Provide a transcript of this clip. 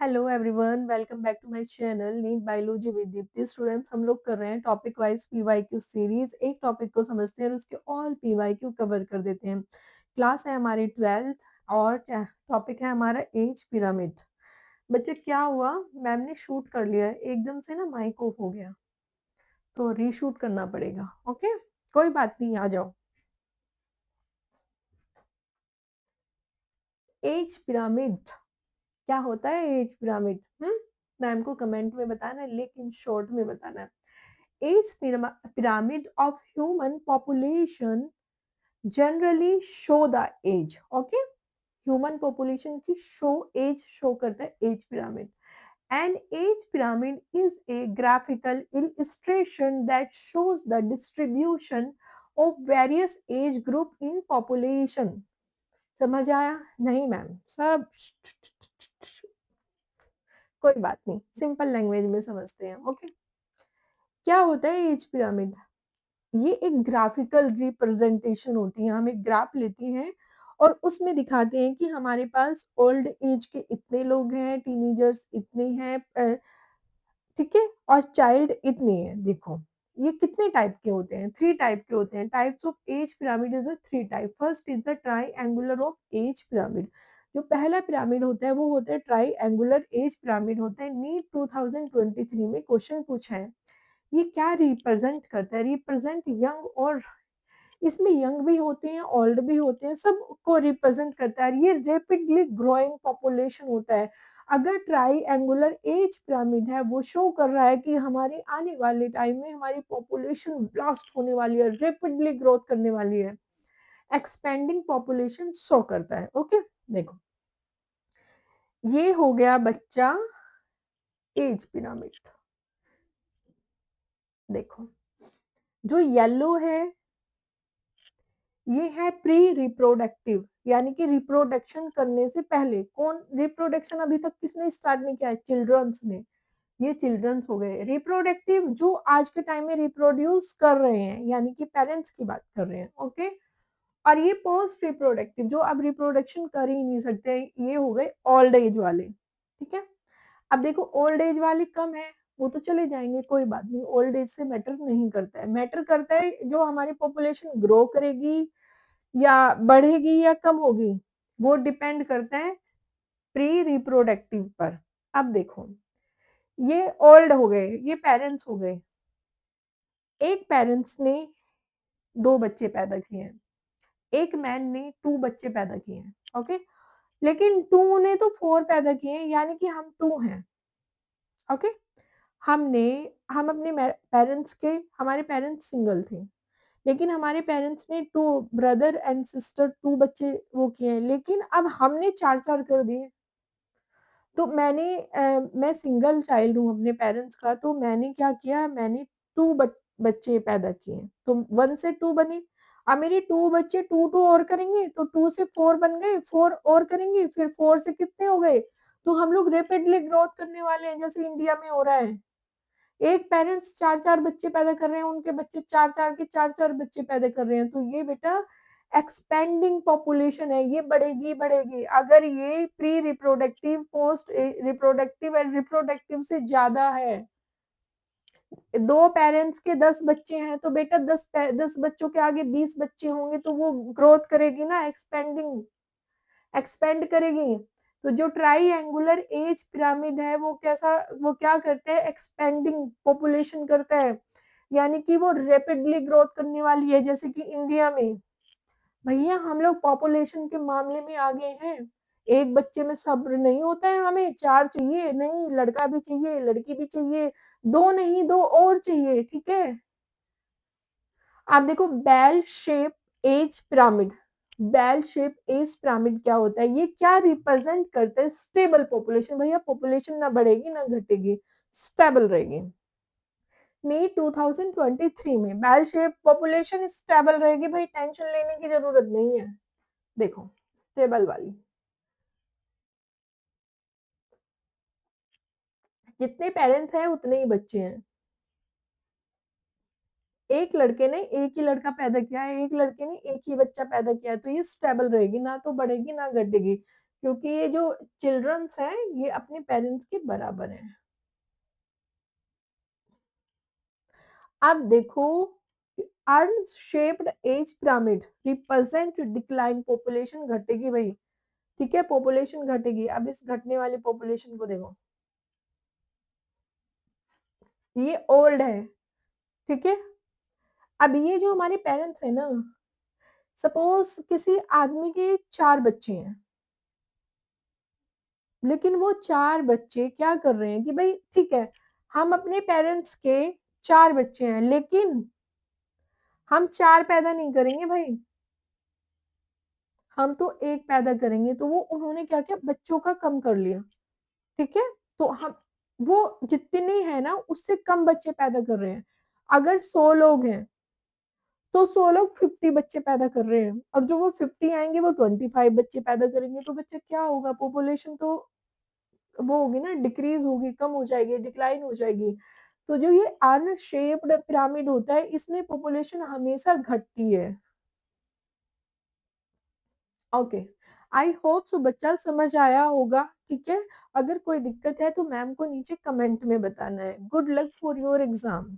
Hello everyone, welcome back to my channel NEET biology with Deepti. Students, हम लोग कर रहे हैं टॉपिक वाइज पीवाईक्यू सीरीज। एक टॉपिक को समझते हैं और उसके ऑल पीवाईक्यू कवर कर देते हैं। क्लास है हमारी 12th और टॉपिक है हमारा एज पिरामिड। बच्चे, क्या हुआ, मैम ने शूट कर लिया है, एकदम से ना माइक ऑफ हो गया, तो रीशूट करना पड़ेगा। ओके, कोई बात नहीं, आ जाओ। एज पिरामिड क्या होता है? एज पिरामिड मैम को कमेंट में बताना है, लेकिन शॉर्ट में बताना है। Age pyramid of human population generally show the age. Okay, human population की age show करता है age pyramid. An age pyramid is a graphical illustration that shows the distribution of various age group in population. समझ आया? नहीं ma'am, सब कोई बात नहीं, सिंपल लैंग्वेज में समझते हैं। ओके, क्या होता है एज पिरामिड? ये एक ग्राफिकल रिप्रेजेंटेशन होती है। हम एक ग्राफ लेते हैं और उसमें दिखाते हैं कि हमारे पास ओल्ड एज के इतने लोग हैं, टीनेजर्स इतने हैं, ठीक है, और चाइल्ड इतने हैं। देखो, ये कितने टाइप के होते हैं? 3 टाइप के होते हैं। Types of age pyramid is a 3 type. First is the triangular of age pyramid. जो पहला पिरामिड होता है वो होता है ट्राइएंगुलर एज पिरामिड होता है। नीट 2023 में क्वेश्चन पूछा है। ये क्या रिप्रेजेंट करता है? रिप्रेजेंट यंग, और इसमें यंग भी होते हैं, ओल्ड भी होते हैं, सबको रिप्रेजेंट करता है। ये रैपिडली ग्रोइंग पॉपुलेशन होता है। अगर ट्राइएंगुलर एज पिरामिड है, वो शो कर रहा है कि हमारे आने वाले टाइम में हमारी पॉपुलेशन ब्लास्ट होने वाली है, रैपिडली ग्रोथ करने वाली है, एक्सपेंडिंग पॉपुलेशन शो करता है। ओके, देखो, ये हो गया बच्चा एज पिरामिड। देखो, जो येलो है ये है प्री रिप्रोडक्टिव, यानी कि रिप्रोडक्शन करने से पहले। कौन रिप्रोडक्शन अभी तक किसने स्टार्ट नहीं किया है? चिल्ड्रंस ने। ये चिल्ड्रंस हो गए। रिप्रोडक्टिव जो आज के टाइम में रिप्रोड्यूस कर रहे हैं, यानी कि पेरेंट्स की बात कर रहे हैं। ओके, और ये पोस्ट रिप्रोडक्टिव जो अब रिप्रोडक्शन कर ही नहीं सकते, ये हो गए ओल्ड एज वाले। ठीक है, अब देखो, ओल्ड एज वाले कम है, वो तो चले जाएंगे, कोई बात नहीं। ओल्ड एज से मैटर नहीं करता है। मैटर करता है जो हमारी पॉपुलेशन ग्रो करेगी या बढ़ेगी या कम होगी, वो डिपेंड करता है प्री रिप्रोडक्टिव पर। अब देखो, ये ओल्ड हो गए, ये पेरेंट्स हो गए। एक पेरेंट्स ने 2 बच्चे पैदा किए हैं, एक मैन ने 2 बच्चे पैदा किए हैं। ओके, लेकिन 2 ने तो 4 पैदा किए हैं, यानी कि हम 2 हैं। ओके, हमने हम अपने पेरेंट्स के हमारे पेरेंट्स सिंगल थे, लेकिन हमारे पेरेंट्स ने 2 ब्रदर एंड सिस्टर 2 बच्चे वो किए हैं, लेकिन अब हमने 4-4 कर दिए। तो मैं सिंगल चाइल्ड हूँ अपने पेरेंट्स का, तो मैंने क्या किया, मैंने 2 बच्चे पैदा किए। तो 1 से 2 बने। अब मेरे 2 बच्चे 2-2 और करेंगे, तो 2 से 4 बन गए, 4 और करेंगे, फिर 4 से कितने हो गए? तो हम लोग रैपिडली ग्रोथ करने वाले हैं, जैसे इंडिया में हो रहा है। एक पेरेंट्स 4-4 बच्चे पैदा कर रहे हैं, उनके बच्चे 4-4 के 4-4 बच्चे पैदा कर रहे हैं। तो ये बेटा एक्सपेंडिंग पॉपुलेशन है, ये बढ़ेगी बढ़ेगी। अगर ये pre reproductive, post reproductive and reproductive से ज्यादा है, 2 पेरेंट्स के 10 बच्चे हैं, तो बेटा 10 बच्चों के आगे 20 बच्चे होंगे, तो वो ग्रोथ करेगी ना, एक्सपेंड करेगी। तो जो ट्राइएंगुलर एज पिरामिड है, वो क्या करता है? एक्सपेंडिंग पॉपुलेशन करता है, यानी कि वो रैपिडली ग्रोथ करने वाली है। जैसे कि इंडिया में भैया हम लोग पॉपुलेशन के मामले में आगे हैं। एक बच्चे में सब्र नहीं होता है, हमें 4 चाहिए, नहीं लड़का भी चाहिए, लड़की भी चाहिए, 2 नहीं 2 और चाहिए। ठीक है, आप देखो, bell shape age pyramid. Bell shape age pyramid क्या होता है? ये क्या रिप्रेजेंट करता है? Stable population. भैया पॉपुलेशन ना बढ़ेगी ना घटेगी, स्टेबल रहेगी। नीट 2023 में बेल शेप पॉपुलेशन स्टेबल रहेगी, भाई टेंशन लेने की जरूरत नहीं है। देखो, स्टेबल वाली, जितने पेरेंट्स हैं उतने ही बच्चे हैं। एक लड़के ने एक ही लड़का पैदा किया है, एक लड़के ने एक ही बच्चा पैदा किया है, तो ये स्टेबल रहेगी, ना तो बढ़ेगी ना घटेगी। क्योंकि ये जो चिल्ड्रंस हैं, ये अपने पेरेंट्स के बराबर हैं। अब देखो, earn shaped age pyramid represent decline, population घटेगी भाई, ठीक है, पॉपुलेशन घटेगी। अब इस घटने वाली पॉपुलेशन को देखो, ये ओल्ड है, ठीक है। अब ये जो हमारे पेरेंट्स है ना, सपोज किसी आदमी के 4 बच्चे हैं, लेकिन वो 4 बच्चे क्या कर रहे हैं कि भाई ठीक है, हम अपने पेरेंट्स के 4 बच्चे हैं, लेकिन हम 4 पैदा नहीं करेंगे भाई, हम तो 1 पैदा करेंगे। तो वो उन्होंने क्या किया, बच्चों का कम कर लिया, ठीक है। तो हम वो जितने हैं ना, उससे कम बच्चे पैदा कर रहे हैं। अगर 100 लोग हैं, तो 100 लोग 50 बच्चे पैदा कर रहे हैं, और जो वो 50 आएंगे वो 25 बच्चे पैदा करेंगे। तो बच्चा क्या होगा, पॉपुलेशन तो वो होगी ना, डिक्रीज होगी, कम हो जाएगी, डिक्लाइन हो जाएगी। तो जो ये अर्न शेप्ड पिरामिड होता है, इसमें पॉपुलेशन हमेशा घटती है। ओके, आई होप सो बच्चा समझ आया होगा, ठीक है। अगर कोई दिक्कत है तो मैम को नीचे कमेंट में बताना है। Good luck for your exam.